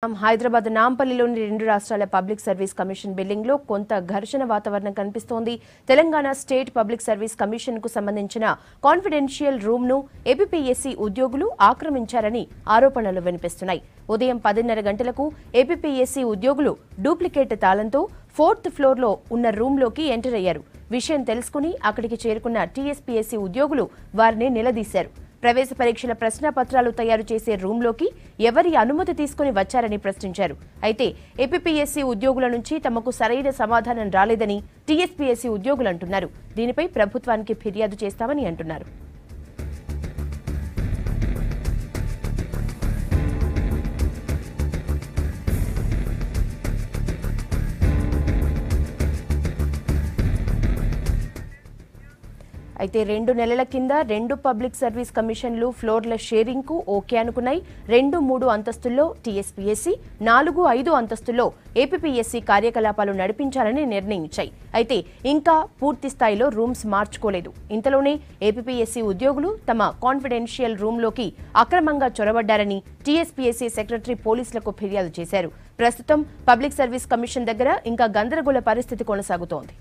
హైదరాబాద్ నాంపల్లిలోని రెండు రాష్ట్రాల public service commission building లో కొంత ఘర్షణ వాతావరణం కనిపిస్తోంది. Telangana state public service commission కు సంబంధించిన కాన్ఫిడెన్షియల్ రూమ్ ను ఏపీపీఎస్సీ ఉద్యోగులు ఆక్రమించారని ఆరోపణలు వినిపిస్తున్నాయి. ఉదయం 10:30 గంటలకు ఏపీపీఎస్సీ ఉద్యోగులు డూప్లికేట్ తాళంతో 4th ఫ్లోర్ లో ఉన్న రూమ్ లోకి ఎంటర్ అయ్యారు. విషయం తెలుసుకుని అక్కడికి చేరుకున్న టీఎస్పీఎస్సీ ఉద్యోగులు వారిని నిలదీశారు. ప్రవేశ పరీక్షల ప్రశ్నపత్రాలు తయారు చేసే రూంలోకి ఎవరి అనుమతి తీసుకుని వచ్చారని ప్రశ్నించారు. అయితే ఏపీపీఎస్సీ ఉద్యోగుల నుంచి తమకు సరైన సమాధానం రాలేదని టీఎస్పీఎస్సీ ఉద్యోగులు అంటున్నారు. దీనిపై ప్రభుత్వానికి ఫిర్యాదు చేస్తామని అంటున్నారు. అయితే 2 నెలల కింద 2 పబ్లిక్ సర్వీస్ కమిషన్లు ఫ్లోర్ల షేరింగ్ కు ఓకే అనుకున్నాయి. 2, 3 అంతస్తుల్లో టీఎస్పీఎస్సీ, 4, 5 అంతస్తుల్లో ఏపీపీఎస్సీ కార్యకలాపాలు నడిపించాలని నిర్ణయించాయి. అయితే ఇంకా పూర్తి స్థాయిలో రూమ్స్ మార్చుకోలేదు. ఇంతలోనే ఏపీపీఎస్సీ ఉద్యోగులు తమ కాన్ఫిడెన్షియల్ రూమ్లోకి అక్రమంగా చొరబడ్డారని టీఎస్పీఎస్సీ సెక్రటరీ పోలీసులకు ఫిర్యాదు చేశారు. ప్రస్తుతం పబ్లిక్ సర్వీస్ కమిషన్ దగ్గర ఇంకా గందరగోళ పరిస్థితి కొనసాగుతోంది.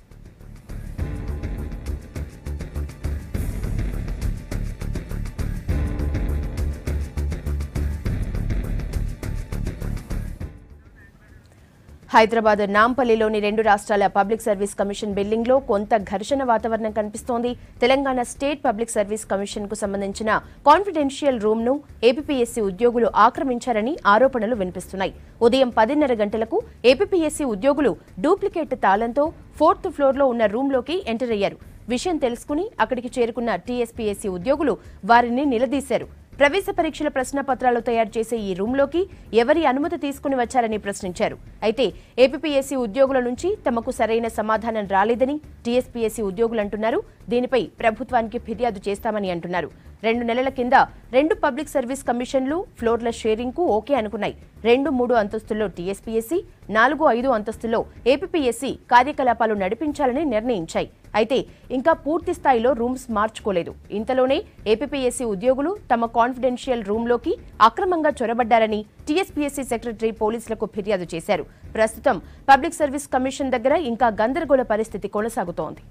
హైదరాబాద్ నాంపల్లిలోని రెండు రాష్ట్రాల పబ్లిక్ సర్వీస్ కమిషన్ బిల్డింగ్ లో కొంత ఘర్షణ వాతావరణం కనిపిస్తోంది. Telangana state public service commission కు సంబంధించిన కాన్ఫిడెన్షియల్ రూమ్ ను ఏపీపీఎస్సీ ఉద్యోగులు ఆక్రమించారని ఆరోపణలు వినిపిస్తున్నాయి. ఉదయం 10:30 గంటలకు ఏపీపీఎస్సీ ఉద్యోగులు డూప్లికేట్ తాళంతో 4th ఫ్లోర్ లో ఉన్న రూమ్ లోకి ఎంటర్ అయ్యారు. విషయం తెలుసుకుని అక్కడికి చేరుకున్న టీఎస్పీఎస్సీ ఉద్యోగులు వారిని నిలదీశారు. ప్రవేశ పరీక్షల ప్రశ్నపత్రాలు తయారు చేసే ఈ రూంలోకి ఎవరి అనుమతి తీసుకుని వచ్చారని ప్రశ్నించారు. అయితే ఏపీపీఎస్సీ ఉద్యోగుల నుంచి తమకు సరైన సమాధానం రాలేదని టీఎస్పీఎస్సీ ఉద్యోగులు అంటున్నారు. దీనిపై ప్రభుత్వానికి ఫిర్యాదు చేస్తామని అంటున్నారు. 2 నెలల కింద 2 పబ్లిక్ సర్వీస్ కమిషన్లు ఫ్లోర్ల షేరింగ్ కు ఓకే అనుకున్నాయి. 2, 3 అంతస్తుల్లో టీఎస్పీఎస్సీ, 4, 5 అంతస్తుల్లో ఏపీపీఎస్సీ కార్యకలాపాలు నడిపించాలని నిర్ణయించాయి. అయితే ఇంకా పూర్తి స్థాయిలో రూమ్స్ మార్చుకోలేదు. ఇంతలోనే ఏపీపీఎస్సీ ఉద్యోగులు తమ కాన్ఫిడెన్షియల్ రూమ్లోకి అక్రమంగా చొరబడ్డారని టీఎస్పీఎస్సీ సెక్రటరీ పోలీసులకు ఫిర్యాదు చేశారు. ప్రస్తుతం పబ్లిక్ సర్వీస్ కమిషన్ దగ్గర ఇంకా గందరగోళ పరిస్థితి కొనసాగుతోంది.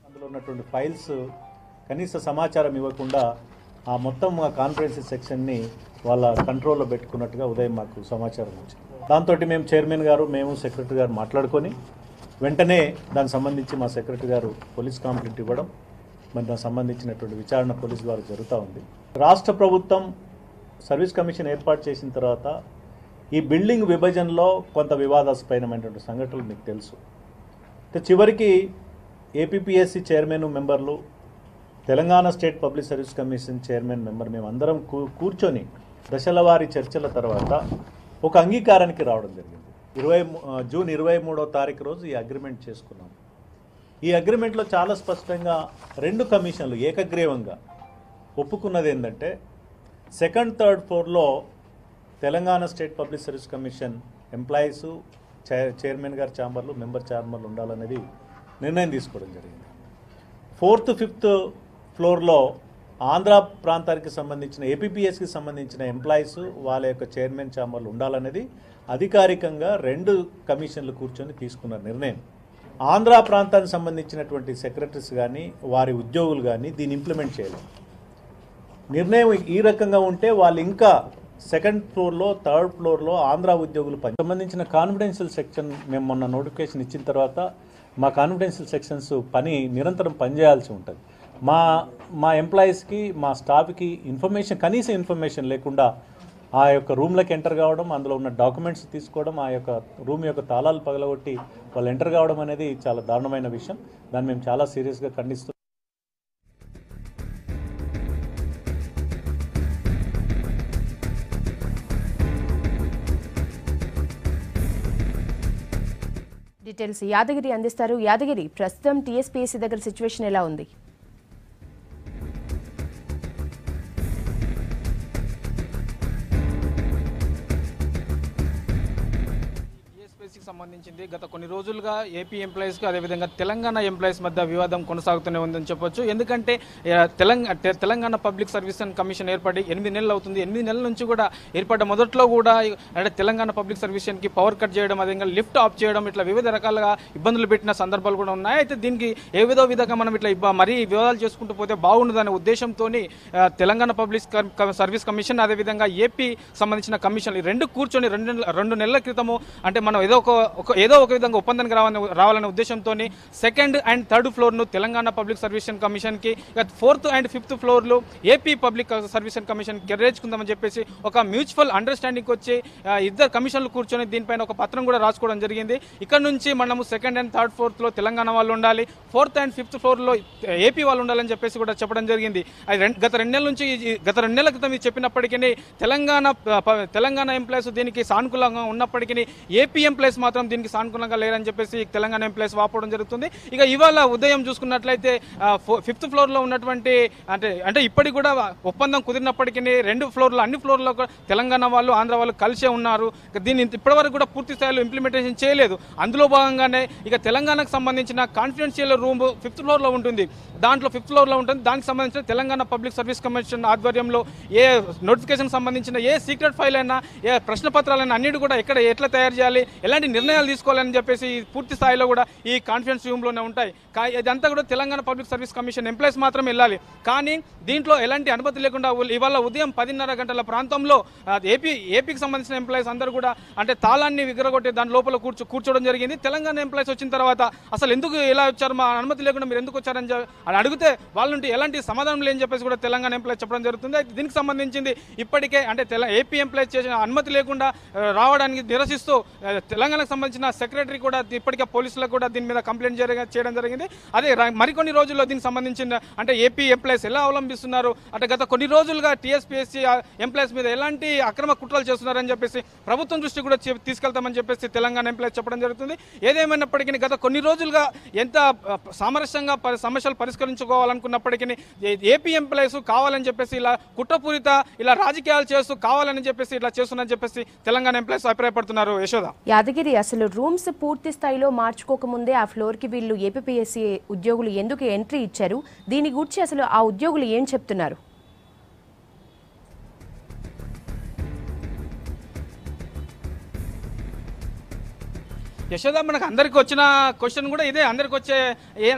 అందులో ఉన్నటువంటి ఫైల్స్ కనీస సమాచారం ఇవ్వకుండా ఆ మొత్తం కాన్ఫరెన్స్ సెక్షన్ని వాళ్ళ కంట్రోల్లో పెట్టుకున్నట్టుగా ఉదయం మాకు సమాచారం వచ్చింది. దాంతో మేము చైర్మన్ గారు, మేము సెక్రటరీ గారు మాట్లాడుకొని వెంటనే దానికి సంబంధించి మా సెక్రటరీ గారు పోలీస్ కంప్లైంట్ ఇవ్వడం, మరి దానికి సంబంధించినటువంటి విచారణ పోలీసు వారు జరుగుతూ ఉంది. రాష్ట్ర ప్రభుత్వం సర్వీస్ కమిషన్ ఏర్పాటు చేసిన తర్వాత ఈ బిల్డింగ్ విభజనలో కొంత వివాదాస్పదమైనటువంటి సంఘటనలు మీకు తెలుసు. చివరికి ఏపీపీఎస్సీ చైర్మన్ మెంబర్లు, Telangana state public service commission chairman member మేమందరం కూర్చొని దశల వారీ చర్చల తర్వాత ఒక అంగీకారానికి రావడం జరిగింది. జూన్ 23వ తారీఖు రోజు ఈ అగ్రిమెంట్ చేసుకున్నాం. ఈ అగ్రిమెంట్లో చాలా స్పష్టంగా 2 కమిషన్లు ఏకగ్రీవంగా ఒప్పుకున్నది ఏంటంటే 2nd, 3rd ఫ్లోర్లో Telangana state public service commission employees, chairman గారి ఛాంబర్లు, మెంబర్ ఛాంబర్లు ఉండాలనేది నిర్ణయం తీసుకోవడం జరిగింది. 4th, 5th ఫ్లోర్లో ఆంధ్ర ప్రాంతానికి సంబంధించిన ఏపీపీఎస్కి సంబంధించిన ఎంప్లాయీస్, వాళ్ళ యొక్క చైర్మన్ ఛాంబర్లు ఉండాలనేది అధికారికంగా 2 కమిషన్లు కూర్చొని తీసుకున్న నిర్ణయం. ఆంధ్ర ప్రాంతానికి సంబంధించినటువంటి సెక్రటరీస్ కానీ వారి ఉద్యోగులు కానీ దీన్ని ఇంప్లిమెంట్ చేయలేదు. నిర్ణయం ఈ రకంగా ఉంటే వాళ్ళు ఇంకా 2nd ఫ్లోర్లో, 3rd ఫ్లోర్లో ఆంధ్ర ఉద్యోగులు సంబంధించిన కాన్ఫిడెన్షియల్ సెక్షన్ మేము మొన్న నోటిఫికేషన్ ఇచ్చిన తర్వాత మా కాన్ఫిడెన్షియల్ సెక్షన్స్ నిరంతరం పనిచేయాల్సి ఉంటుంది. మా ఎంప్లాయీస్కి, మా స్టాఫ్కి కనీస ఇన్ఫర్మేషన్ లేకుండా ఆ యొక్క రూమ్లోకి ఎంటర్ కావడం, అందులో ఉన్న డాక్యుమెంట్స్ తీసుకోవడం, ఆ యొక్క రూమ్ యొక్క తాళాలు పగలగొట్టి వాళ్ళు ఎంటర్ కావడం అనేది చాలా దారుణమైన విషయం. దాన్ని మేము చాలా సీరియస్గా ఖండిస్తున్నాం. డీటెయిల్స్ యాదగిరి అందిస్తారు. యాదగిరి, ప్రస్తుతం టీఎస్పీఎస్సీ దగ్గర సిచ్యువేషన్ ఎలా ఉంది? సంబంధించింది గత కొన్ని రోజులుగా ఏపీ ఎంప్లాయీస్కి అదేవిధంగా తెలంగాణ ఎంప్లాయీస్ మధ్య వివాదం కొనసాగుతూనే ఉందని చెప్పొచ్చు. ఎందుకంటే తెలంగాణ పబ్లిక్ సర్వీస్ కమిషన్ ఏర్పడి 8 నెలలు అవుతుంది. 8 నెలల నుంచి కూడా ఏర్పడ్డ మొదట్లో కూడా అంటే తెలంగాణ పబ్లిక్ సర్వీస్కి పవర్ కట్ చేయడం, అదేవిధంగా లిఫ్ట్ ఆఫ్ చేయడం, ఇట్లా వివిధ రకాలుగా ఇబ్బందులు పెట్టిన సందర్భాలు కూడా ఉన్నాయి. అయితే దీనికి ఏదో విధంగా మనం ఇట్లా మరీ వివాదాలు చేసుకుంటూ పోతే బాగుండదనే ఉద్దేశంతో తెలంగాణ పబ్లిక్ సర్వీస్ కమిషన్ అదేవిధంగా ఏపీ సంబంధించిన కమిషన్ ఈ రెండు కూర్చొని 2 నెలల క్రితము అంటే మనం ఏదో ఒక విధంగా ఒప్పందానికి రావాలనే ఉద్దేశంతో 2nd and 3rd ఫ్లోర్ను తెలంగాణ పబ్లిక్ సర్వీస్ కమిషన్కి 4th and 5th ఫ్లోర్లు ఏపీ పబ్లిక్ సర్వీస్ కమిషన్ కెర్రేచుకుందామని చెప్పేసి ఒక మ్యూచువల్ అండర్స్టాండింగ్ వచ్చి ఇద్దరు కమిషన్లు కూర్చొని దీనిపైన ఒక పత్రం కూడా రాసుకోవడం జరిగింది. ఇక్కడ నుంచి మనము 2nd and 3rd ఫ్లోర్లో తెలంగాణ వాళ్ళు ఉండాలి, 4th and 5th ఫ్లోర్లో ఏపీ వాళ్ళు ఉండాలని చెప్పేసి కూడా చెప్పడం జరిగింది. గత 2 నెలల క్రితం ఇది చెప్పినప్పటికీ తెలంగాణ ఎంప్లాయీస్ దీనికి సానుకూలంగా ఉన్నప్పటికీ ఏపీ ఎంప్లాయీస్ మాత్రం దీనికి సానుకూలంగా లేరని చెప్పేసి తెలంగాణ ఎంప్లాయీస్ వాపోవడం జరుగుతుంది. ఇక ఇవాళ ఉదయం చూసుకున్నట్లయితే 5th ఫ్లోర్లో ఉన్నటువంటి అంటే ఇప్పటికి కూడా ఒప్పందం కుదిరినప్పటికీ 2 ఫ్లోర్లు అన్ని ఫ్లోర్లో తెలంగాణ వాళ్ళు ఆంధ్ర వాళ్ళు కలిసే ఉన్నారు. దీన్ని ఇప్పటివరకు కూడా పూర్తి స్థాయిలో ఇంప్లిమెంటేషన్ చేయలేదు. అందులో భాగంగానే ఇక తెలంగాణకు సంబంధించిన కాన్ఫిడెన్షియల్ రూమ్ 5th ఫ్లోర్లో ఉంటుంది. దాంట్లో 5th ఫ్లోర్లో ఉంటుంది. దానికి సంబంధించిన తెలంగాణ పబ్లిక్ సర్వీస్ కమిషన్ ఆధ్వర్యంలో ఏ నోటిఫికేషన్ సంబంధించిన ఏ సీక్రెట్ ఫైల్ అయినా ఏ ప్రశ్న పత్రాలైనా అన్నిటి కూడా ఎట్లా తయారు చేయాలి, ఎలాంటి నిర్ణయాలు తీసుకోవాలని చెప్పేసి పూర్తి స్థాయిలో కూడా ఈ కాన్ఫరెన్స్ రూమ్లోనే ఉంటాయి. ఇదంతా కూడా Telangana public service commission employees మాత్రం వెళ్ళాలి. కానీ దీంట్లో ఎలాంటి అనుమతి లేకుండా ఇవాళ ఉదయం 10:30 గంటల ప్రాంతంలో ఏపీకి సంబంధించిన ఎంప్లాయీస్ అందరూ కూడా అంటే తాళాన్ని విగరగొట్టి దాని లోపల కూర్చోవడం జరిగింది. తెలంగాణ ఎంప్లాయీస్ వచ్చిన తర్వాత అసలు ఎందుకు ఎలా వచ్చారు, మా అనుమతి లేకుండా మీరు ఎందుకు వచ్చారని అడిగితే వాళ్ళ నుండి ఎలాంటి సమాధానం లేని చెప్పేసి కూడా తెలంగాణ ఎంప్లాయీస్ చెప్పడం జరుగుతుంది. దీనికి సంబంధించింది ఇప్పటికే అంటే ఏపీ ఎంప్లాయీస్ చేసిన అనుమతి లేకుండా రావడానికి నిరసిస్తూ తెలంగాణకు సంబంధించిన సెక్రటరీ కూడా ఇప్పటికే పోలీసులకు కూడా దీని మీద కంప్లైంట్ చేయడం జరిగింది. అదే మరికొన్ని రోజుల్లో దీనికి సంబంధించిన అంటే ఏపీ ఎంప్లాయీస్ ఎలా అవలంబిస్తున్నారు అంటే గత కొన్ని రోజులుగా టీఎస్పీఎస్సీ ఎంప్లాయీస్ మీద ఎలాంటి అక్రమ కుట్రలు చేస్తున్నారని చెప్పేసి ప్రభుత్వం దృష్టి కూడా తీసుకెళ్తామని చెప్పేసి తెలంగాణ ఎంప్లాయీస్ చెప్పడం జరుగుతుంది. ఏదేమైనప్పటికీ గత కొన్ని రోజులుగా ఎంత సామరస్యంగా సమస్యలు పరిష్కరించుకోవాలనుకున్నప్పటికీ ఏపీ ఎంప్లాయీస్ కావాలని చెప్పేసి ఇలా కుట్రపూరిత ఇలా రాజకీయాలు చేస్తూ కావాలని చెప్పేసి ఇట్లా చేస్తున్నారని చెప్పేసి తెలంగాణ ఎంప్లాయీస్ అభిప్రాయపడుతున్నారు. యశోద, యాదగిరి, అసలు రూమ్స్ పూర్తి స్థాయిలో మార్చుకోకముందే ఆ ఫ్లోర్ కి వీళ్ళు ఏపీఎస్సీ ఉద్యోగులు ఎందుకు ఎంట్రీ ఇచ్చారు? దీని గురించి అసలు ఆ ఉద్యోగులు ఏం చెప్తున్నారు? యశోద, మనకు అందరికి వచ్చిన క్వశ్చన్ కూడా ఇదే. అందరికి వచ్చే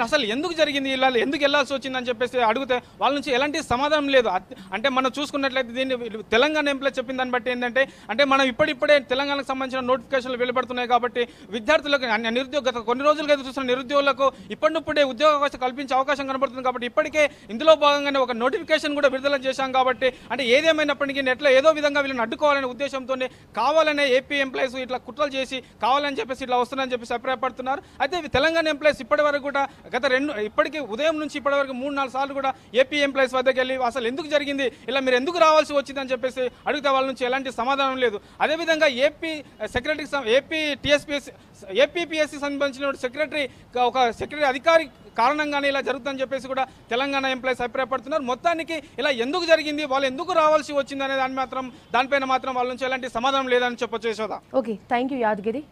అసలు ఎందుకు జరిగింది, ఇలా ఎందుకు వెళ్లాల్సి వచ్చిందని చెప్పేసి అడిగితే వాళ్ళ నుంచి ఎలాంటి సమాధానం లేదు. అంటే మనం చూసుకున్నట్లయితే దీన్ని తెలంగాణ ఎంప్లాయ్ చెప్పిన దాన్ని బట్టి ఏంటంటే అంటే మనం ఇప్పుడిప్పుడే తెలంగాణకు సంబంధించిన నోటిఫికేషన్లు వెలువడుతున్నాయి కాబట్టి విద్యార్థులకు గత కొన్ని రోజులుగా చూస్తున్న నిరుద్యోగులకు ఇప్పుడిప్పుడే ఉద్యోగ కల్పించే అవకాశం కనబడుతుంది. కాబట్టి ఇప్పటికే ఇందులో భాగంగానే ఒక నోటిఫికేషన్ కూడా విడుదల చేశాం. కాబట్టి అంటే ఏదేమైనప్పటికీ ఎట్లా ఏదో విధంగా వీళ్ళని అడ్డుకోవాలనే ఉద్దేశంతోనే కావాలనే ఏపీ ఎంప్లాయీస్ ఇట్లా కుట్రలు చేసి కావాలని చెప్పేసి ఇట్లా వస్తుందని చెప్పేసి అభిప్రాయపడుతున్నారు. అయితే తెలంగాణ ఎంప్లాయీస్ ఇప్పటి వరకు కూడా ఇప్పటికీ ఉదయం నుంచి ఇప్పటి వరకు 3-4 సార్లు కూడా ఏపీ ఎంప్లాయీస్ వద్దకు వెళ్ళి అసలు ఎందుకు జరిగింది, ఇలా మీరు ఎందుకు రావాల్సి వచ్చిందని చెప్పేసి అడిగితే వాళ్ళ నుంచి ఎలాంటి సమాధానం లేదు. అదేవిధంగా ఏపీ సెక్రటరీ ఏపీపీఎస్సీ సంబంధించిన సెక్రటరీ అధికారి కారణంగానే ఇలా జరుగుతుందని చెప్పేసి కూడా తెలంగాణ ఎంప్లాయీస్ అభిప్రాయపడుతున్నారు. మొత్తానికి ఇలా ఎందుకు జరిగింది, వాళ్ళు ఎందుకు రావాల్సి వచ్చింది అనే దానిపైన మాత్రం వాళ్ళ నుంచి ఎలాంటి సమాధానం లేదని చెప్పొచ్చు. Yashoda, okay, thank you Yadagiri.